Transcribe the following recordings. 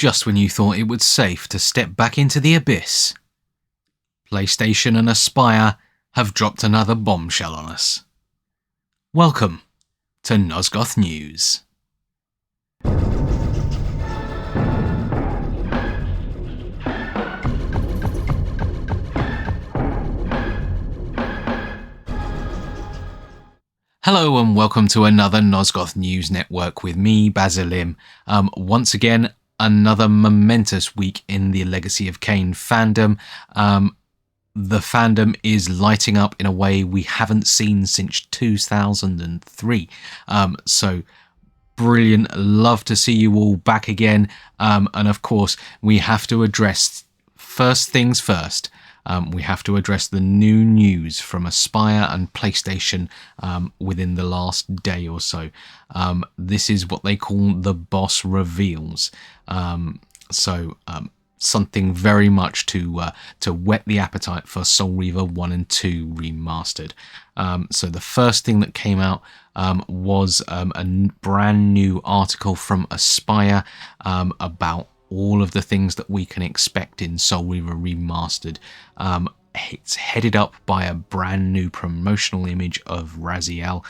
Just when you thought it was safe to step back into the abyss, PlayStation and Aspyr have dropped another bombshell on us. Welcome to Nosgoth News. Hello and welcome to another Nosgoth News Network with me, Basilim. Once again, another momentous week in the Legacy of Kain fandom. The fandom is lighting up in a way we haven't seen since 2003. So brilliant. Love to see you all back again. And of course, we have to address first things first. We have to address the new news from Aspyr and PlayStation within the last day or so. This is what they call the Boss Reveals. Something very much to whet the appetite for Soul Reaver 1 and 2 Remastered. So the first thing that came out was a brand new article from Aspyr about all of the things that we can expect in Soul Reaver Remastered. It's headed up by a brand new promotional image of Raziel,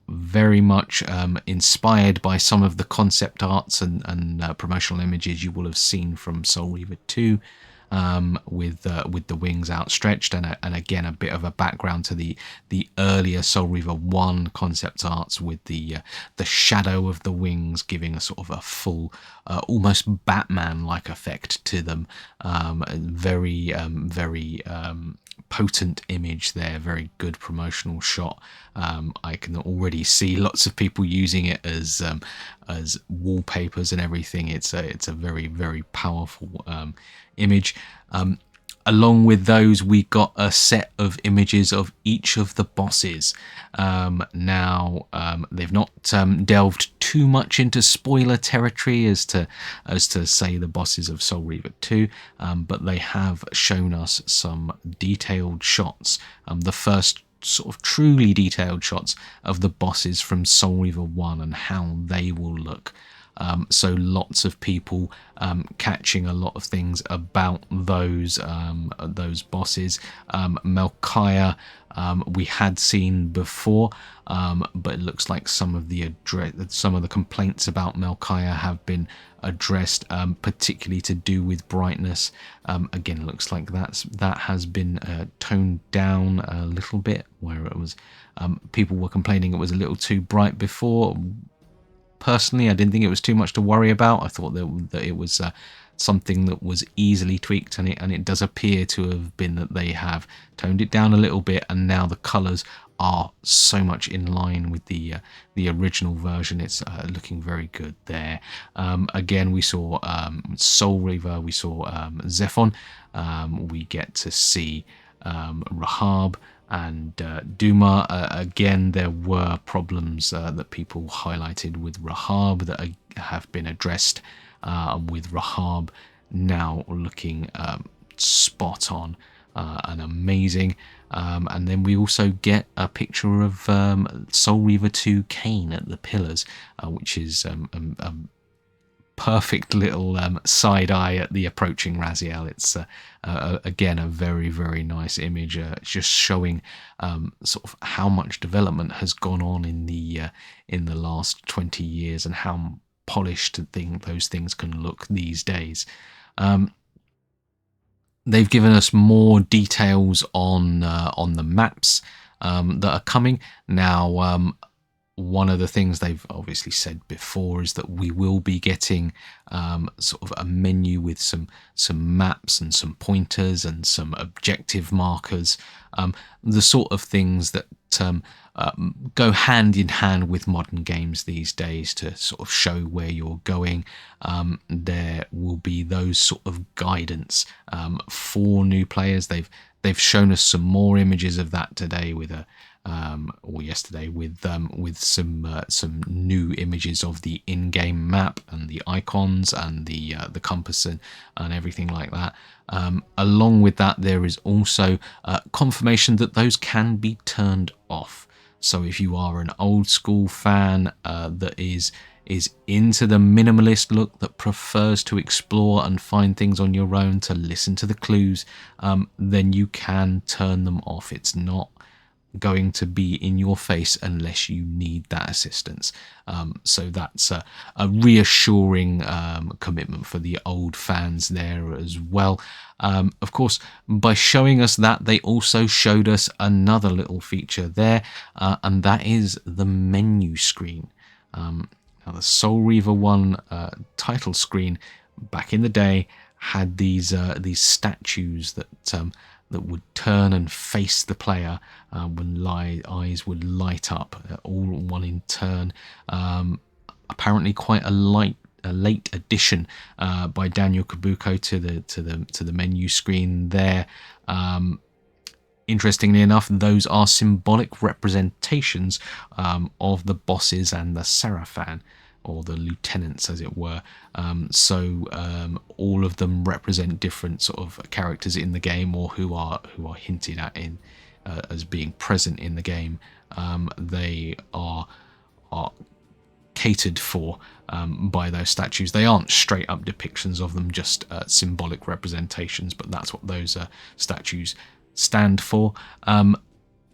very much inspired by some of the concept arts and promotional images you will have seen from Soul Reaver 2, with the wings outstretched, and again a bit of a background to the earlier Soul Reaver 1 concept arts with the shadow of the wings giving a sort of a full almost Batman-like effect to them. Very potent image there, very good promotional shot. I can already see lots of people using it as wallpapers and everything. It's a very, very powerful image. Along with those, we got a set of images of each of the bosses. Now they've not delved too much into spoiler territory as to say the bosses of Soul Reaver 2, but they have shown us some detailed shots. The first sort of truly detailed shots of the bosses from Soul Reaver 1 and how they will look. So lots of people catching a lot of things about those bosses. Melchiah we had seen before, but it looks like some of the complaints about Melchiah have been addressed, particularly to do with brightness. Again, it looks like that has been toned down a little bit, where it was people were complaining it was a little too bright before. Personally, I didn't think it was too much to worry about. I thought that it was something that was easily tweaked, and it does appear to have been that they have toned it down a little bit, and now the colours are so much in line with the original version. It's looking very good there. Again, we saw Soul Reaver, we saw Zephon. We get to see Rahab and Duma. Again, there were problems that people highlighted with Rahab that have been addressed, with Rahab now looking spot on and amazing. And then we also get a picture of Soul Reaver 2 Kain at the pillars, which is a perfect little side eye at the approaching Raziel. It's again a very, very nice image, just showing sort of how much development has gone on in the last 20 years and how polished those things can look these days. They've given us more details on the maps that are coming now. One of the things they've obviously said before is that we will be getting sort of a menu with some maps and some pointers and some objective markers, the sort of things that go hand in hand with modern games these days to sort of show where you're going. There will be those sort of guidance for new players. They've shown us some more images of that today with or yesterday with some new images of the in-game map and the icons and the compass and everything like that. Along with that, there is also confirmation that those can be turned off. So if you are an old school fan that is is into the minimalist look, that prefers to explore and find things on your own, to listen to the clues, then you can turn them off. It's not going to be in your face unless you need that assistance. So that's a reassuring commitment for the old fans there as well. Of course, by showing us that, they also showed us another little feature there, and that is the menu screen. Now, the Soul Reaver 1 title screen back in the day had these statues that would turn and face the player when eyes would light up, all one in turn. Apparently, quite a late addition by Daniel Kabuko to the menu screen there. Interestingly enough, those are symbolic representations of the bosses and the Seraphan, or the lieutenants, as it were. So all of them represent different sort of characters in the game, or who are hinted at in as being present in the game. They are catered for by those statues. They aren't straight up depictions of them, just symbolic representations, but that's what those statues stand for.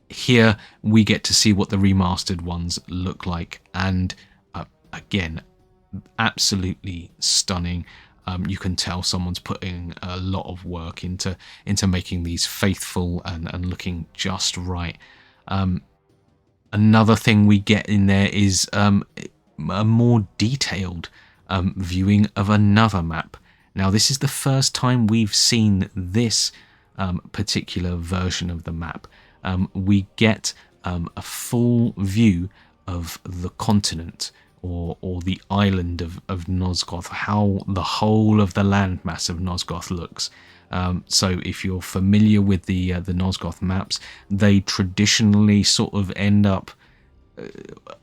Here we get to see what the remastered ones look like, and again, absolutely stunning. You can tell someone's putting a lot of work into making these faithful and looking just right. Another thing we get in there is a more detailed viewing of another map. Now, this is the first time we've seen this particular version of the map. We get a full view of the continent, or the island of Nosgoth, how the whole of the landmass of Nosgoth looks. So if you're familiar with the Nosgoth maps, they traditionally sort of end up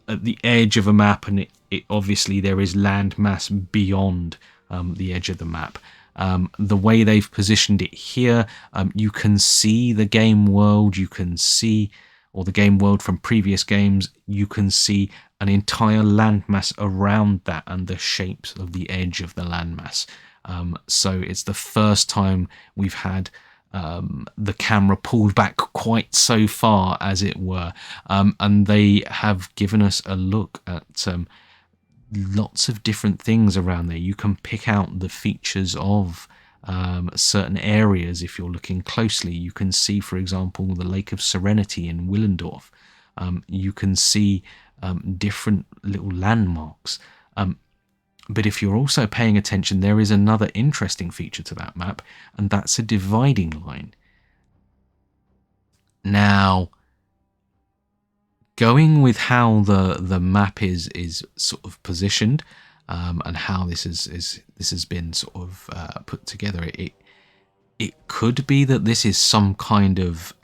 at the edge of a map, and it obviously there is landmass beyond the edge of the map. The way they've positioned it here, you can see the game world, you can see, or the game world from previous games, you can see an entire landmass around that and the shapes of the edge of the landmass. So it's the first time we've had the camera pulled back quite so far, as it were, and they have given us a look at lots of different things around there. You can pick out the features of certain areas if you're looking closely. You can see, for example, the Lake of Serenity in Willendorf. You can see different little landmarks. But if you're also paying attention, there is another interesting feature to that map, and that's a dividing line. Now, going with how the map is sort of positioned, and how this has been sort of put together, it could be that this is some kind of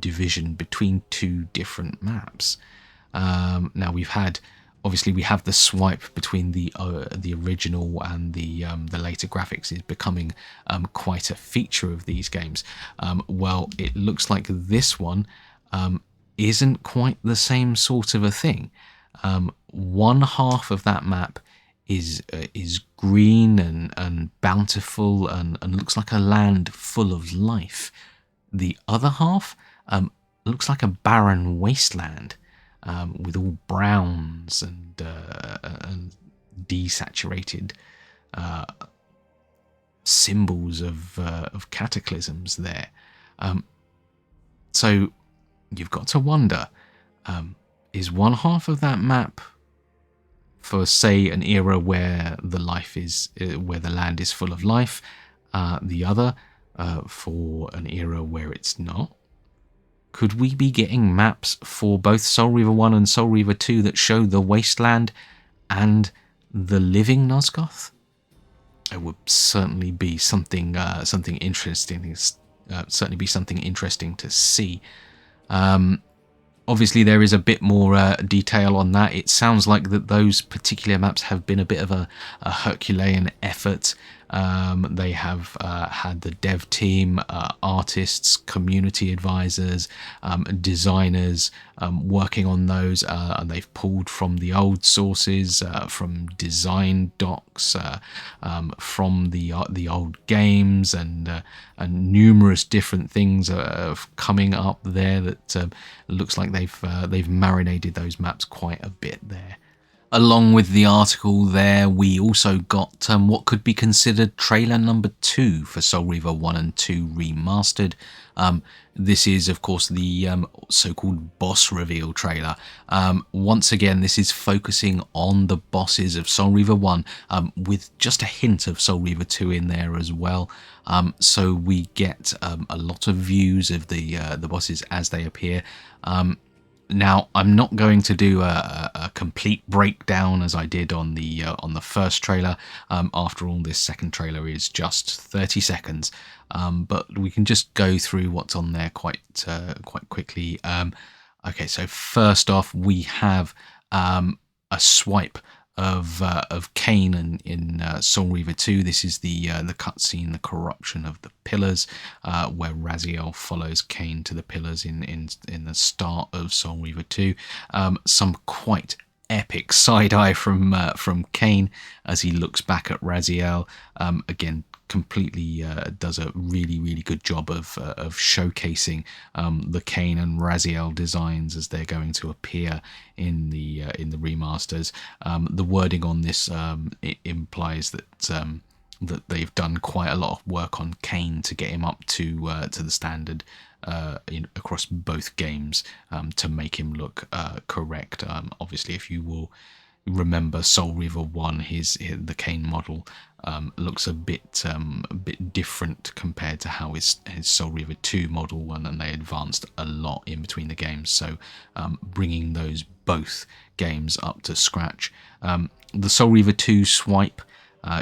division between two different maps. Now we have the swipe between the original and the later graphics is becoming quite a feature of these games. Well, it looks like this one isn't quite the same sort of a thing. One half of that map is green and bountiful and looks like a land full of life. The other half looks like a barren wasteland, with all browns and desaturated symbols of cataclysms there. So you've got to wonder, is one half of that map for, say, an era where the land is full of life, the other for an era where it's not? Could we be getting maps for both Soul Reaver 1 and Soul Reaver 2 that show the wasteland and the living Nosgoth? It would certainly be something interesting. Certainly be something interesting to see. Obviously, there is a bit more detail on that. It sounds like that those particular maps have been a bit of a Herculean effort. They have had the dev team, artists, community advisors, designers working on those, and they've pulled from the old sources, from design docs, from the old games, and numerous different things are coming up there that looks like they've marinated those maps quite a bit there. Along with the article there, we also got what could be considered trailer number 2 for Soul Reaver 1 and 2 Remastered. This is, of course, the so-called boss reveal trailer. Once again, this is focusing on the bosses of Soul Reaver 1, with just a hint of Soul Reaver 2 in there as well. So we get a lot of views of the bosses as they appear. Now, I'm not going to do a complete breakdown as I did on the first trailer. After all, this second trailer is just 30 seconds, but we can just go through what's on there quite quickly. Okay, so first off, we have a swipe of Kain in Soul Reaver 2. This is the cutscene, the corruption of the pillars, where Raziel follows Kain to the pillars in the start of Soul Reaver 2. Some quite epic side eye from Kain as he looks back at Raziel. Again, completely does a really good job of showcasing the Kain and Raziel designs as they're going to appear in the remasters. The wording on this it implies that that they've done quite a lot of work on Kain to get him up to the standard across both games, to make him look correct. Obviously, if you will remember Soul Reaver 1, the Kain model looks a bit different compared to how his Soul Reaver 2 model went, and they advanced a lot in between the games. So bringing those both games up to scratch. The Soul Reaver 2 swipe,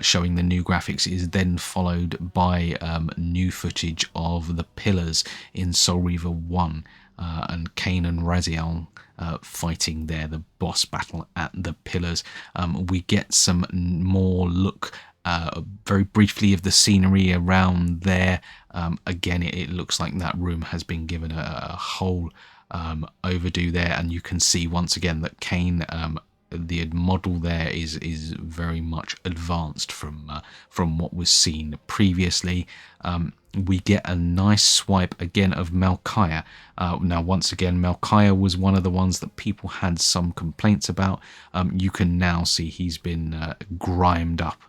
showing the new graphics, is then followed by new footage of the pillars in Soul Reaver 1, and Kain and Raziel fighting there, the boss battle at the pillars. We get some more look very briefly of the scenery around there. Again, it looks like that room has been given a whole overdo there, and you can see once again that Kain, the model there is very much advanced from what was seen previously. We get a nice swipe again of Malchiah. Now, once again, Malchiah was one of the ones that people had some complaints about. You can now see he's been grimed up,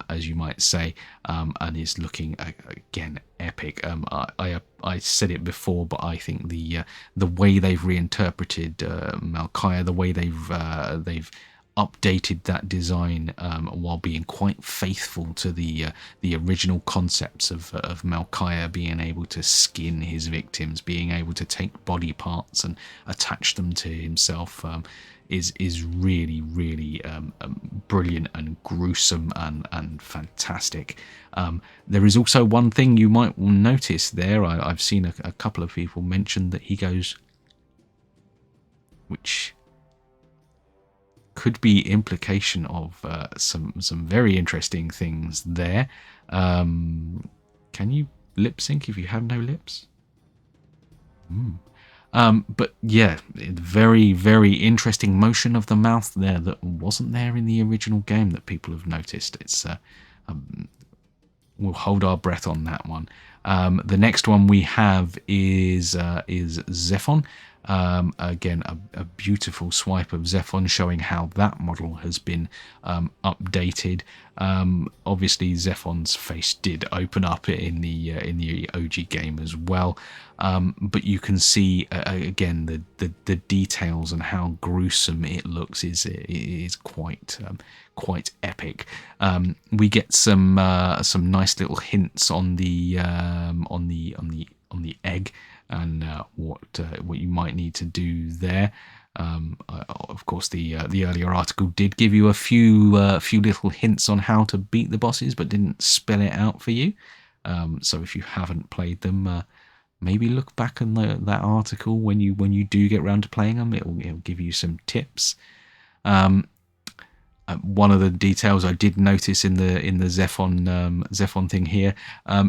as you might say, and is looking again epic. I said it before, but I think the way they've reinterpreted Malchiah, the way they've updated that design while being quite faithful to the original concepts of Malchiah being able to skin his victims, being able to take body parts and attach them to himself, is really brilliant and gruesome and fantastic. There is also one thing you might notice there. I've seen a couple of people mention that he goes, which could be implication of some very interesting things there. Can you lip sync if you have no lips? But yeah, very interesting motion of the mouth there that wasn't there in the original game that people have noticed. It's we'll hold our breath on that one. The next one we have is Zephon. Again, a beautiful swipe of Zephon showing how that model has been updated. Obviously, Zephon's face did open up in the OG game as well, but you can see again the details and how gruesome it looks is quite epic. We get some nice little hints on the egg and what you might need to do there. Of course, the earlier article did give you a few little hints on how to beat the bosses, but didn't spell it out for you. So if you haven't played them, maybe look back on that article when you do get around to playing them. It'll give you some tips. One of the details I did notice in the Zephon thing here,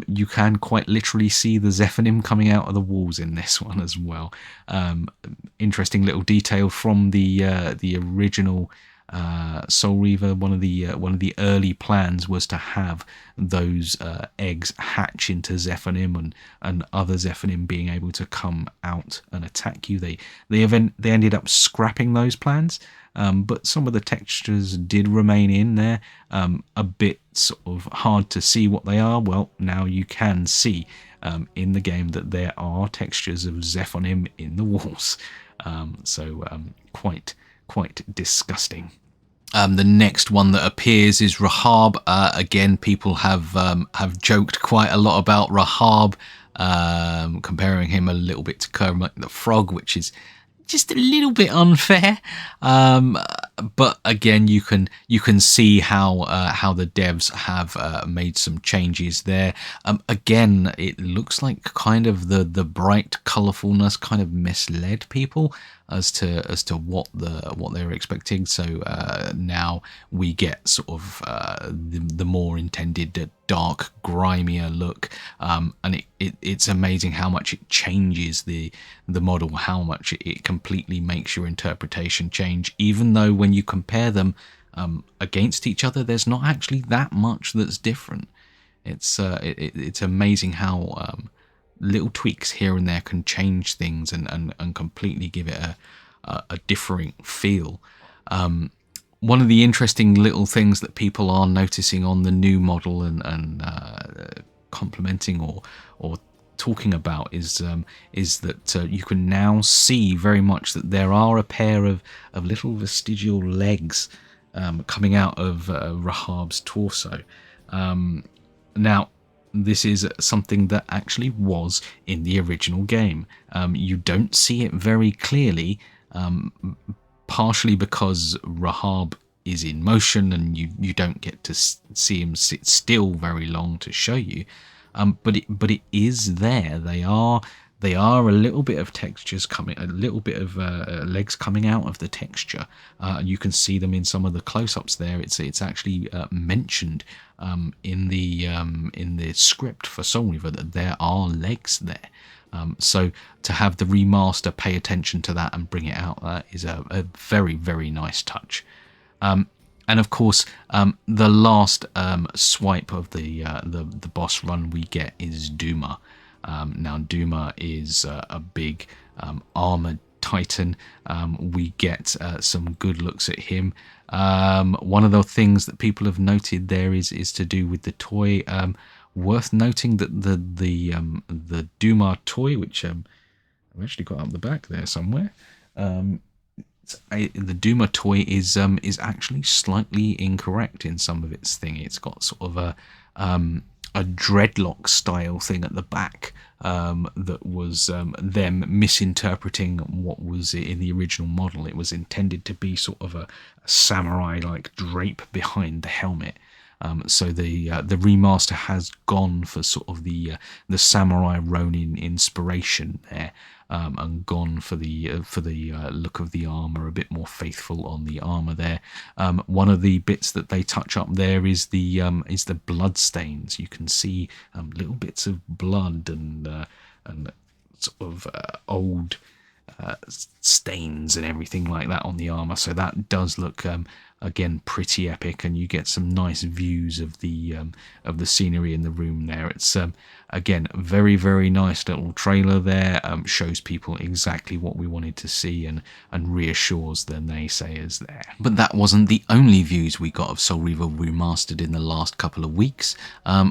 you can quite literally see the Zephonim coming out of the walls in this one as well. Interesting little detail from the original Soul Reaver. One of the early plans was to have those eggs hatch into Zephonim, and other Zephonim being able to come out and attack you. They ended up scrapping those plans. But some of the textures did remain in there, a bit sort of hard to see what they are. Well, now you can see in the game that there are textures of Zephonim in the walls, so quite disgusting. The next one that appears is Rahab. Again, people have joked quite a lot about Rahab, comparing him a little bit to Kermit the Frog, which is just a little bit unfair, but again, you can see how the devs have made some changes there. Again, it looks like kind of the bright colourfulness kind of misled people as to what they were expecting. So now we get sort of the more intended dark, grimier look, and it's amazing how much it changes the model, how much it completely makes your interpretation change, even though when you compare them against each other, there's not actually that much that's different. It's amazing how little tweaks here and there can change things and completely give it a different feel. One of the interesting little things that people are noticing on the new model and complimenting or talking about is that you can now see very much that there are a pair of little vestigial legs coming out of Rahab's torso. Now, this is something that actually was in the original game. You don't see it very clearly, partially because Rahab is in motion and you don't get to see him sit still very long to show you, but it is there. They are a little bit of textures coming, a little bit of legs coming out of the texture. You can see them in some of the close-ups there. It's actually mentioned in the script for Soul Reaver that there are legs there. So to have the remaster pay attention to that and bring it out, that is a very, very nice touch. And of course, the last swipe of the boss run we get is Duma. Now Duma is a big armored titan. We get some good looks at him. One of the things that people have noted there is to do with the toy. Worth noting that the Duma toy, which I've actually got up the back there somewhere, the Duma toy is actually slightly incorrect in some of its thing. It's got sort of a dreadlock style thing at the back that was them misinterpreting what was in the original model. It was intended to be sort of a samurai like drape behind the helmet. So the remaster has gone for sort of the samurai Ronin inspiration there, and gone for the look of the armor, a bit more faithful on the armor there. One of the bits that they touch up there is the blood stains. You can see little bits of blood and sort of old stains and everything like that on the armor. So that does look again pretty epic, and you get some nice views of the scenery in the room there. It's again very, very nice little trailer there. Shows people exactly what we wanted to see and reassures the naysayers there. But that wasn't the only views we got of Soul Reaver Remastered in the last couple of weeks.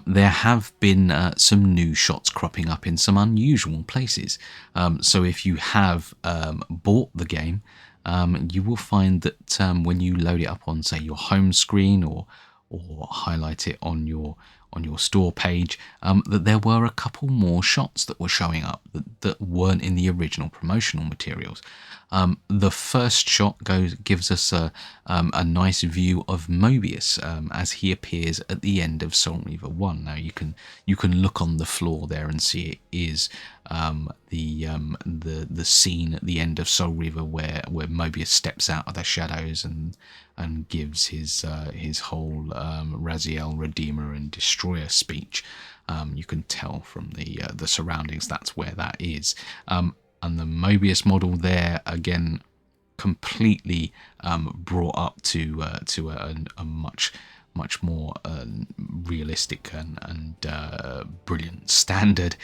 There have been some new shots cropping up in some unusual places. So if you have bought the game, you will find that when you load it up on, say, your home screen or highlight it on your your store page, that there were a couple more shots that were showing up that weren't in the original promotional materials. The first shot gives us a nice view of Mobius as he appears at the end of Soul Reaver 1. Now you can look on the floor there and see it is the scene at the end of Soul Reaver where Mobius steps out of the shadows and gives his whole Raziel Redeemer and Destroyer speech. You can tell from the surroundings that's where that is. And the Mobius model there, again, completely brought up to a much more realistic and brilliant standard.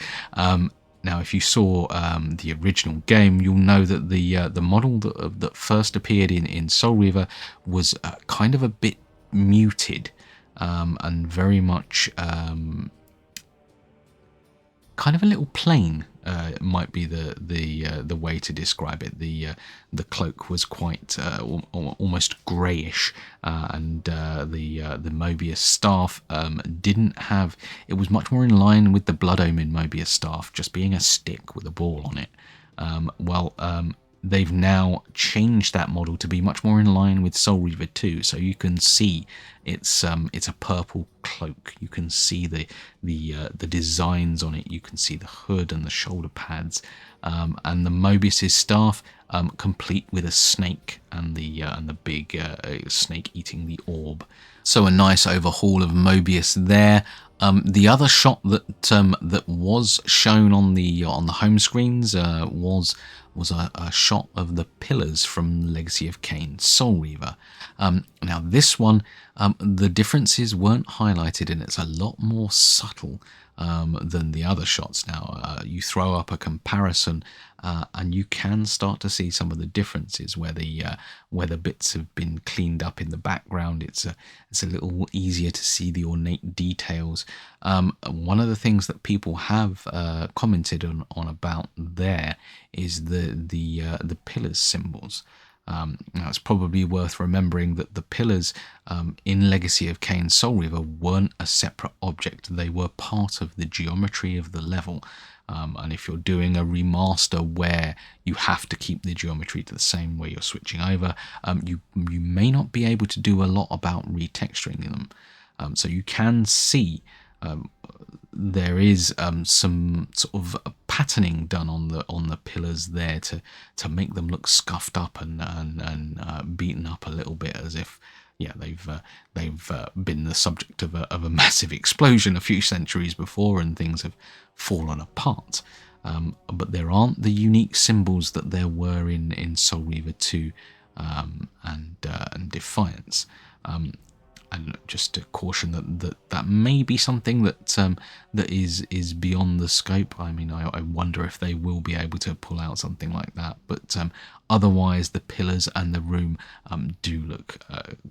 Now, if you saw the original game, you'll know that the model that first appeared in Soul Reaver was kind of a bit muted and very much kind of a little plain. Might be the way to describe it. The cloak was quite almost greyish, and the Mobius staff didn't have. It was much more in line with the Blood Omen Mobius staff, just being a stick with a ball on it. They've now changed that model to be much more in line with Soul Reaver 2, so you can see it's a purple cloak. You can see the designs on it. You can see the hood and the shoulder pads, and the Mobius's staff complete with a snake and the big snake eating the orb. So a nice overhaul of Mobius there. The other shot that was shown on the home screens was a shot of the pillars from Legacy of Kain, Soul Reaver. Now this one, the differences weren't highlighted, and it's a lot more subtle than the other shots. Now you throw up a comparison, and you can start to see some of the differences where the bits have been cleaned up in the background. It's a little easier to see the ornate details. One of the things that people have commented on about there is the pillars symbols. Now it's probably worth remembering that the pillars in Legacy of Kain Soul Reaver weren't a separate object. They were part of the geometry of the level. And if you're doing a remaster where you have to keep the geometry to the same way you're switching over, you may not be able to do a lot about retexturing them. So you can see there is some sort of patterning done on the pillars there to make them look scuffed up and beaten up a little bit, as if they've been the subject of a massive explosion a few centuries before and things have fallen apart. But there aren't the unique symbols that there were in Soul Reaver 2 and Defiance. And just to caution that may be something that is beyond the scope. I mean, I wonder if they will be able to pull out something like that. But otherwise, the pillars and the room do look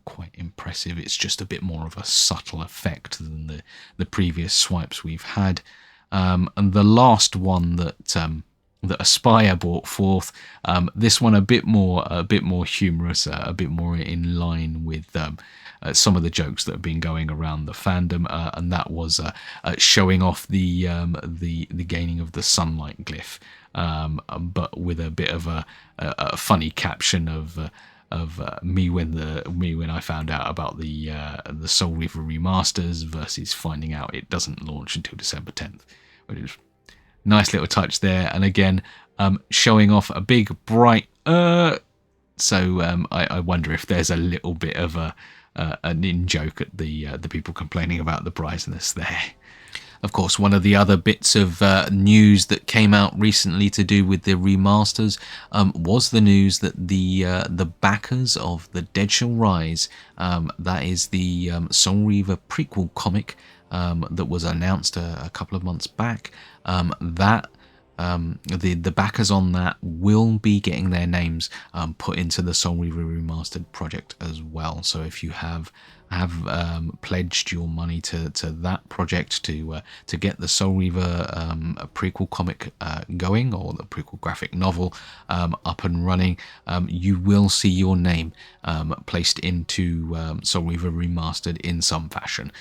quite impressive. It's just a bit more of a subtle effect than the previous swipes we've had. And the last one that Aspire brought forth, this one a bit more humorous, a bit more in line with some of the jokes that have been going around the fandom, and that was showing off the gaining of the sunlight glyph, but with a bit of a funny caption of me when I found out about the Soul Reaver remasters versus finding out it doesn't launch until December 10th, which is nice little touch there. And again, showing off a big bright so I wonder if there's a little bit of an in-joke at the people complaining about the brightness there. Of course, one of the other bits of news that came out recently to do with the remasters was the news that the backers of The Dead Shall Rise, that is the Soul Reaver prequel comic that was announced a couple of months back, that the backers on that will be getting their names put into the Soul Reaver Remastered project as well. So if you have pledged your money to that project to get the Soul Reaver prequel comic going, or the prequel graphic novel up and running, you will see your name placed into Soul Reaver Remastered in some fashion.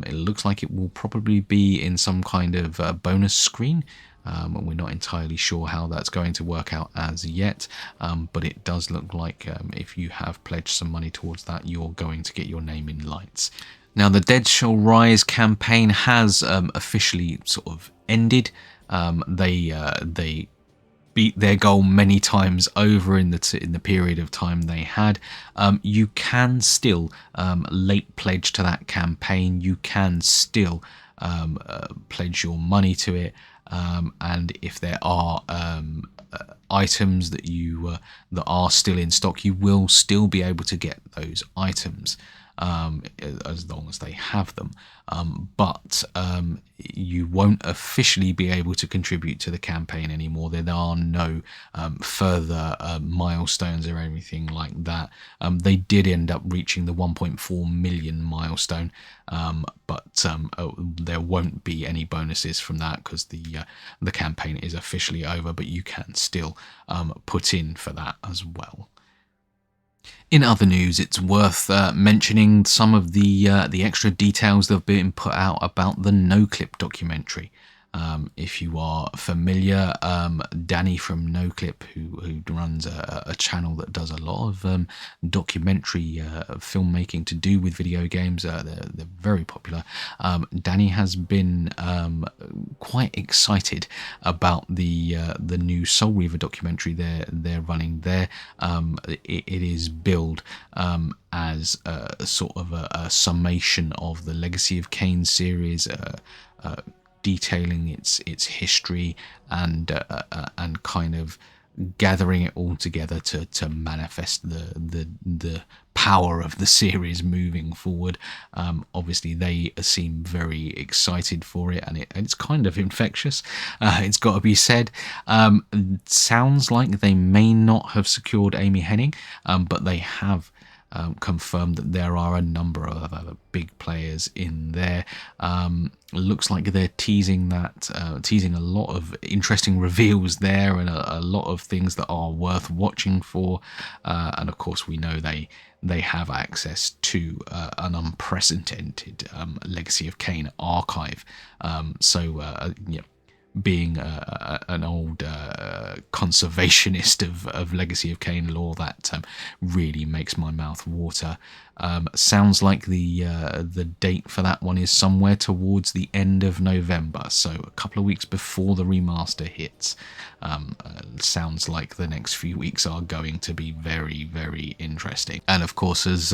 It looks like it will probably be in some kind of bonus screen. We're not entirely sure how that's going to work out as yet, but it does look like if you have pledged some money towards that, you're going to get your name in lights. Now, the Dead Shall Rise campaign has officially sort of ended. They beat their goal many times over in the period of time they had. You can still late pledge to that campaign. You can still pledge your money to it. And if there are items that that are still in stock, you will still be able to get those items as long as they have them. But you won't officially be able to contribute to the campaign anymore. There are no further milestones or anything like that. They did end up reaching the 1.4 million milestone, but there won't be any bonuses from that because the campaign is officially over, but you can still put in for that as well. In other news, it's worth mentioning some of the extra details that have been put out about the Noclip documentary. If you are familiar, Danny from Noclip, who runs a channel that does a lot of documentary filmmaking to do with video games, they're very popular. Danny has been quite excited about the new Soul Reaver documentary they're running there. It is billed as a sort of a summation of the Legacy of Kain series, detailing its history and kind of gathering it all together to manifest the power of the series moving forward. Obviously, they seem very excited for it, and it's kind of infectious. It's got to be said. Sounds like they may not have secured Amy Hennig, but they have confirmed that there are a number of other big players in there. Looks like they're teasing a lot of interesting reveals there, and a lot of things that are worth watching for. And of course, we know they have access to an unprecedented Legacy of Kain archive. Being an old conservationist of Legacy of Kain lore, that really makes my mouth water. Sounds like the date for that one is somewhere towards the end of November, so a couple of weeks before the remaster hits. Sounds like the next few weeks are going to be very, very interesting. And of course, as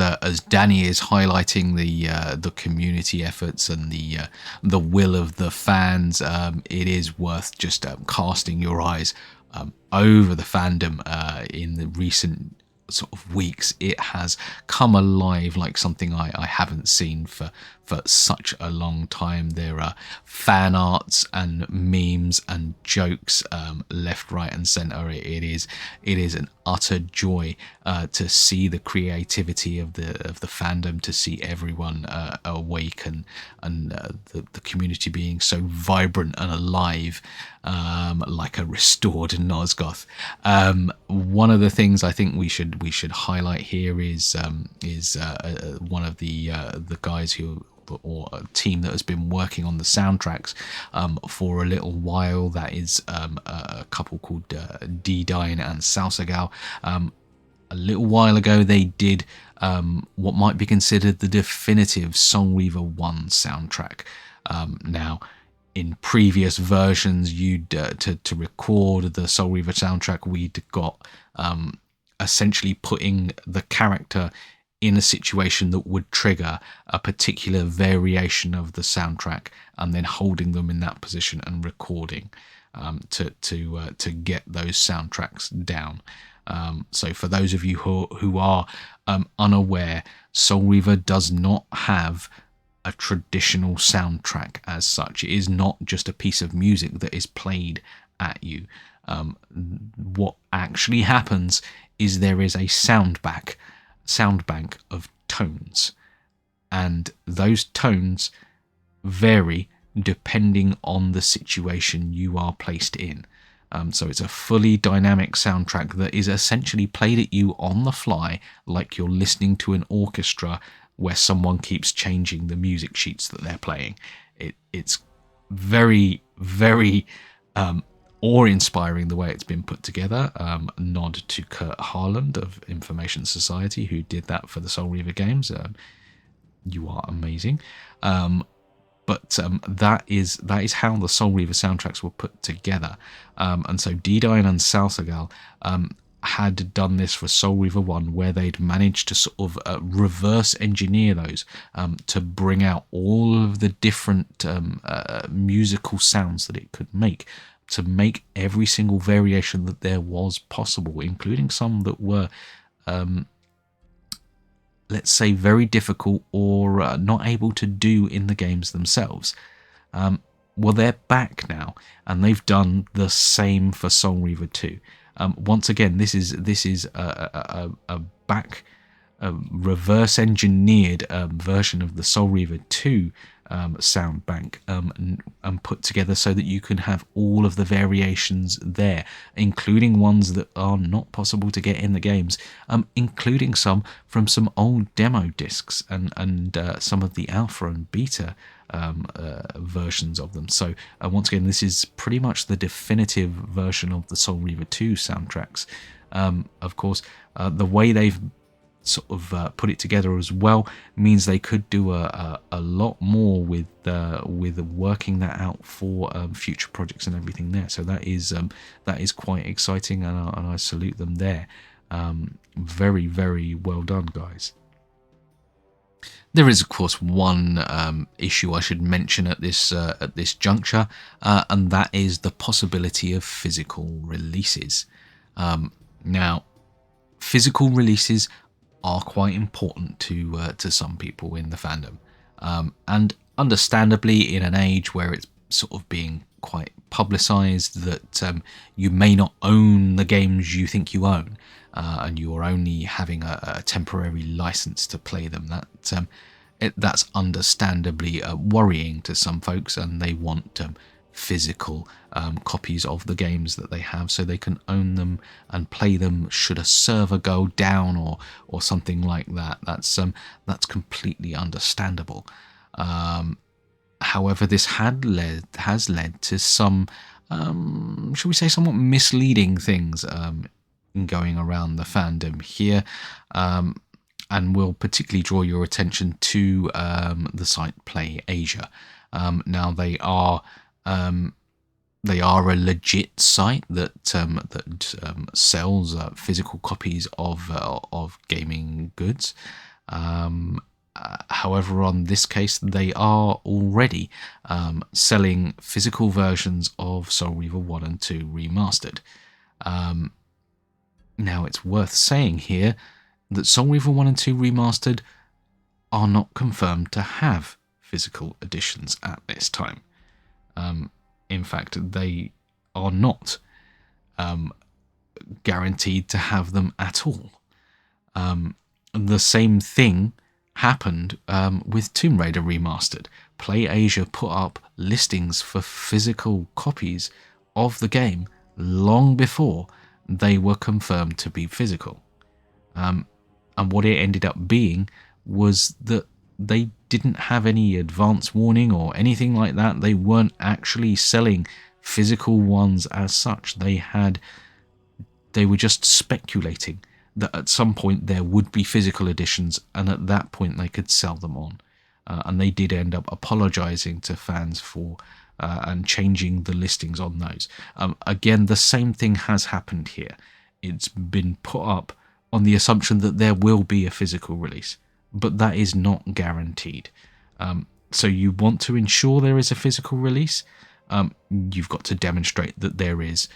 Danny is highlighting the community efforts and the will of the fans, it is worth just casting your eyes over the fandom in the recent sort of weeks. It has come alive like something I haven't seen for such a long time. There are fan arts and memes and jokes left, right and centre. It is an utter joy to see the creativity of the fandom, to see everyone awake and the community being so vibrant and alive, like a restored Nosgoth. One of the things I think we should highlight here is one of the guys or a team that has been working on the soundtracks for a little while. That is a couple called DeeDyne and Salsa. A little while ago, they did what might be considered the definitive Soul Reaver 1 soundtrack. Now, in previous versions, to record the Soul Reaver soundtrack, we'd got essentially putting the character in a situation that would trigger a particular variation of the soundtrack, and then holding them in that position and recording to get those soundtracks down. So for those of you who are unaware, Soul Reaver does not have a traditional soundtrack as such. It is not just a piece of music that is played at you. What actually happens is there is a sound bank of tones, and those tones vary depending on the situation you are placed in. So it's a fully dynamic soundtrack that is essentially played at you on the fly, like you're listening to an orchestra where someone keeps changing the music sheets that they're playing. It's very, very awe-inspiring the way it's been put together. Nod to Kurt Harland of Information Society, who did that for the Soul Reaver games. You are amazing. But that is how the Soul Reaver soundtracks were put together. And so DeeDyne and Salsa had done this for Soul Reaver 1, where they'd managed to sort of reverse engineer those to bring out all of the different musical sounds that it could make, to make every single variation that there was possible, including some that were let's say very difficult or not able to do in the games themselves. Well, they're back now, and they've done the same for Soul Reaver 2. Once again, this is a reverse engineered version of the Soul Reaver 2 sound bank, and put together so that you can have all of the variations there, including ones that are not possible to get in the games, including some from some old demo discs and some of the alpha and beta versions of them. So once again, this is pretty much the definitive version of the Soul Reaver 2 soundtracks. Of course, the way they've sort of put it together as well means they could do a lot more with working that out for future projects and everything there. So that is quite exciting, and I salute them there. Very, very well done, guys. There is, of course, one issue I should mention at this juncture, and that is the possibility of physical releases. Now, physical releases are quite important to some people in the fandom, and understandably, in an age where it's sort of being quite publicized that you may not own the games you think you own, and you're only having a temporary license to play them. That's understandably worrying to some folks, and they want physical copies of the games that they have so they can own them and play them should a server go down or something like that. That's completely understandable. However, this has led to some, shall we say, somewhat misleading things going around the fandom here, and will particularly draw your attention to the site Play Asia. Now, they are a legit site that sells physical copies of gaming goods. However, on this case, they are already selling physical versions of Soul Reaver 1 and 2 Remastered. Now, it's worth saying here that Soul Reaver 1 and 2 Remastered are not confirmed to have physical editions at this time. In fact, they are not guaranteed to have them at all. The same thing happened with Tomb Raider Remastered. Play Asia put up listings for physical copies of the game long before they were confirmed to be physical. And what it ended up being was that they didn't have any advance warning or anything like that. They weren't actually selling physical ones as such. They were just speculating that at some point there would be physical editions, and at that point they could sell them on. And they did end up apologizing to fans for and changing the listings on those. Again, the same thing has happened here. It's been put up on the assumption that there will be a physical release, but that is not guaranteed. So you want to ensure there is a physical release, you've got to demonstrate that there is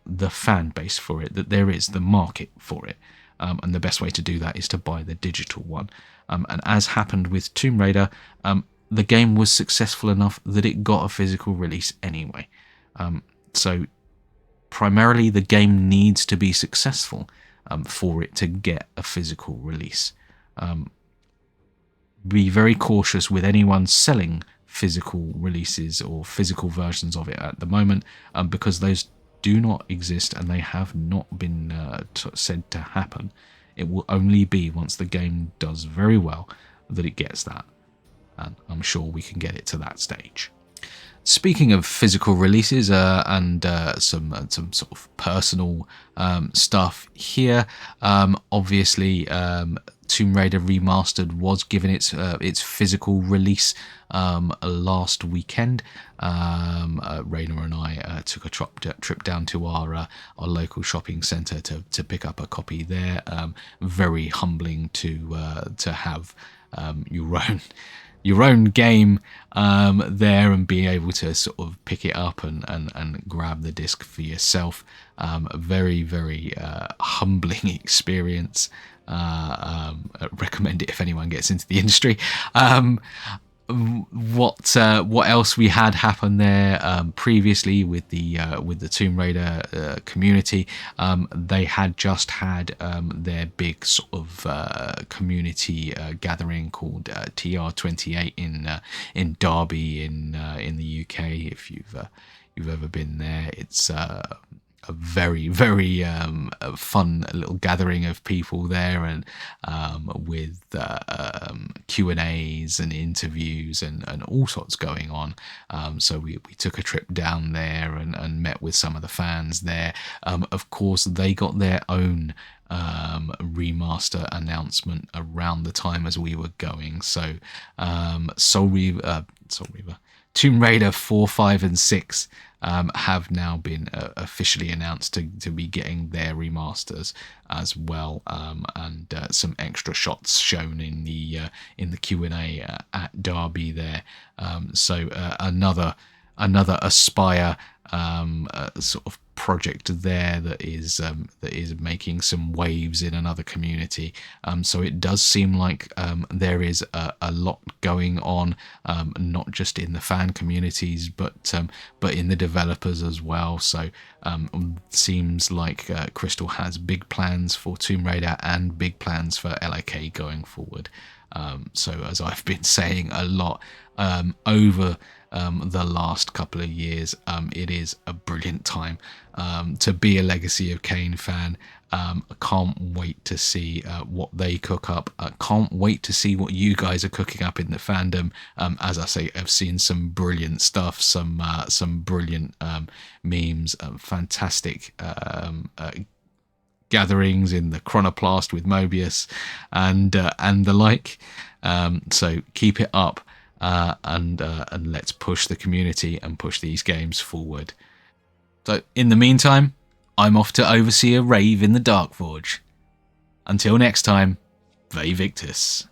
the fan base for it, that there is the market for it. And the best way to do that is to buy the digital one. And as happened with Tomb Raider, the game was successful enough that it got a physical release anyway. So primarily the game needs to be successful for it to get a physical release. Be very cautious with anyone selling physical releases or physical versions of it at the moment, because those do not exist and they have not been said to happen. It will only be once the game does very well that it gets that, and I'm sure we can get it to that stage. Speaking of physical releases and some sort of personal stuff here, obviously Tomb Raider Remastered was given its physical release last weekend. Raina and I took a trip down to our local shopping centre to pick up a copy there. Very humbling to have your own game there and being able to sort of pick it up and grab the disc for yourself. A very, very humbling experience. Recommend it if anyone gets into the industry. What else we had happen there previously with the Tomb Raider community? They had just had their big sort of community gathering called TR28 in Derby in the UK. If you've ever been there, it's a very, very fun little gathering of people there, and with Q&As and interviews and all sorts going on. So we took a trip down there and met with some of the fans there. Of course, they got their own remaster announcement around the time as we were going. So Soul Reaver, Tomb Raider 4, 5 and 6 have now been officially announced to be getting their remasters as well, and some extra shots shown in the Q&A at Derby there. So another Aspire sort of project there that is making some waves in another community. So it does seem like there is a lot going on, not just in the fan communities, but in the developers as well. So seems like Crystal has big plans for Tomb Raider and big plans for LAK going forward. So as I've been saying a lot over the last couple of years, it is a brilliant time to be a Legacy of Kain fan. I can't wait to see what they cook up. I can't wait to see what you guys are cooking up in the fandom. As I say, I've seen some brilliant stuff, some brilliant memes, fantastic gatherings in the Chronoplast with Mobius and the like. So keep it up. And let's push the community and push these games forward. So in the meantime, I'm off to oversee a rave in the Dark Forge. Until next time, Vae Victus.